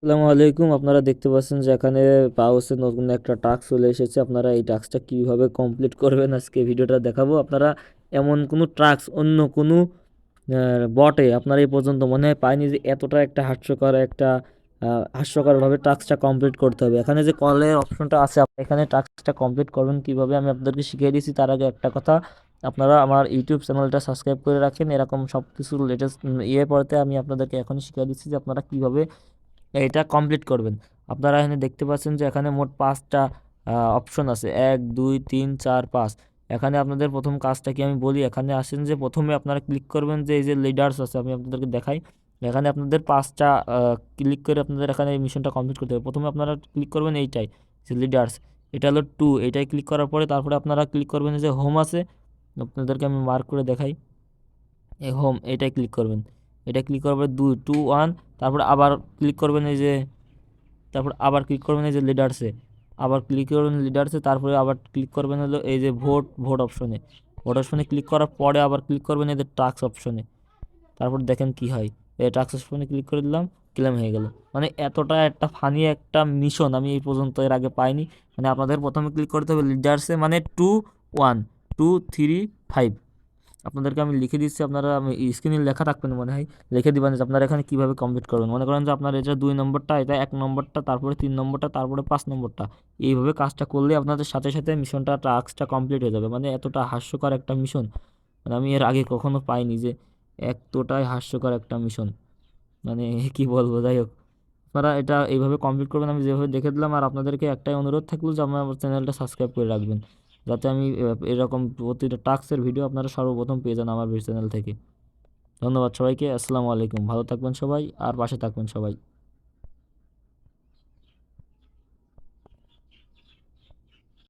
আসসালামু আলাইকুম। আপনারা দেখতে পাচ্ছেন যে এখানে পাওসে নতুন একটা টাস্ক চলে এসেছে। আপনারা এই টাস্কটা কিভাবে কমপ্লিট করবেন আজকে ভিডিওটা দেখাবো। আপনারা এমন কোনো টাস্ক অন্য কোনো বটে আপনারা এই পর্যন্ত মনে হয় পায়নি যে এতটা একটা হাস্যকরভাবে টাস্কটা কমপ্লিট করতে হবে। এখানে যে কলের অপশনটা আছে, এখানে টাস্কটা কমপ্লিট করবেন কিভাবে আমি আপনাদেরকে শিখিয়ে দিয়েছি। তার আগে একটা কথা, আপনারা আমার ইউটিউব চ্যানেলটা সাবস্ক্রাইব করে রাখেন। এরকম সব কিছু লেটেস্ট পড়তে আমি আপনাদেরকে এখনই শিখিয়ে দিচ্ছি যে আপনারা কিভাবে এটা কমপ্লিট করবেন। আপনারা এখানে দেখতে পাচ্ছেন যে এখানে মোট 5টা অপশন আছে, 1 2 3 4 5। এখানে আপনাদের প্রথম কাজটা কি আমি বলি। এখানে আসেন যে প্রথমে আপনারা ক্লিক করবেন যে এই যে লিডার্স আছে, আমি আপনাদেরকে দেখাই। এখানে আপনাদের 5টা ক্লিক করে আপনাদের এখানে এই মিশনটা কমপ্লিট করতে হবে। প্রথমে আপনারা ক্লিক করবেন এইটাই, যে লিডার্স। এটা হলো 2, এইটাই ক্লিক করার পরে তারপরে আপনারা ক্লিক করবেন যে হোম আছে, আপনাদেরকে আমি মার্ক করে দেখাই। এই হোম, এটাই ক্লিক করবেন। এটা ক্লিক করার পরে 2 2 1, তারপর আবার ক্লিক করবেন এই যে, তারপর আবার ক্লিক করবেন এই যে লিডার্সে, আবার ক্লিক করবেন লিডার্সে, তারপরে আবার ক্লিক করবেন হলো এই যে ভোট ভোট অপশনে। ভোট অপশনে ক্লিক করার পরে আবার ক্লিক করবেন এই যে টাস্ক অপশনে। তারপর দেখেন কি হয়। এই টাস্ক অপশনে ক্লিক করে দিলাম, ক্লেম হয়ে গেল। মানে এতটা একটা ফানি একটা মিশন আমি এই পর্যন্ত এর আগে পাইনি। মানে আপনাদের প্রথমে ক্লিক করতে হবে লিডার্সে, মানে 2 1 2 3 5। আপনাদেরকে আমি লিখে দিচ্ছি, আপনারা আমি স্ক্রিনে লেখা রাখবেন মনে হয়, লিখে দিবেন যে আপনারা এখানে কীভাবে কমপ্লিট করবেন। মনে করেন যে আপনার এটা 2 নম্বরটা, এটা 1 নম্বরটা, তারপরে 3 নম্বরটা, তারপরে 5 নম্বরটা। এইভাবে কাজটা করলে আপনাদের সাথে সাথে মিশনটা টাস্কটা কমপ্লিট হয়ে যাবে। মানে এতটা হাস্যকর একটা মিশন মানে আমি এর আগে কখনো পাইনি যে এতটাই হাস্যকর একটা মিশন। মানে কি বলবো, যাই হোক, আপনারা এটা এইভাবে কমপ্লিট করবেন আমি যেভাবে দেখে দিলাম। আর আপনাদেরকে একটাই অনুরোধ থাকলো যে আমার চ্যানেলটা সাবস্ক্রাইব করে রাখবেন, যাতে আমি এরকম প্রতিটা টাস্কের ভিডিও আপনারা সর্বপ্রথম পেয়ে যান আমার চ্যানেল থেকে। ধন্যবাদ সবাইকে। আসসালামু আলাইকুম। ভালো থাকবেন সবাই আর পাশে থাকবেন সবাই।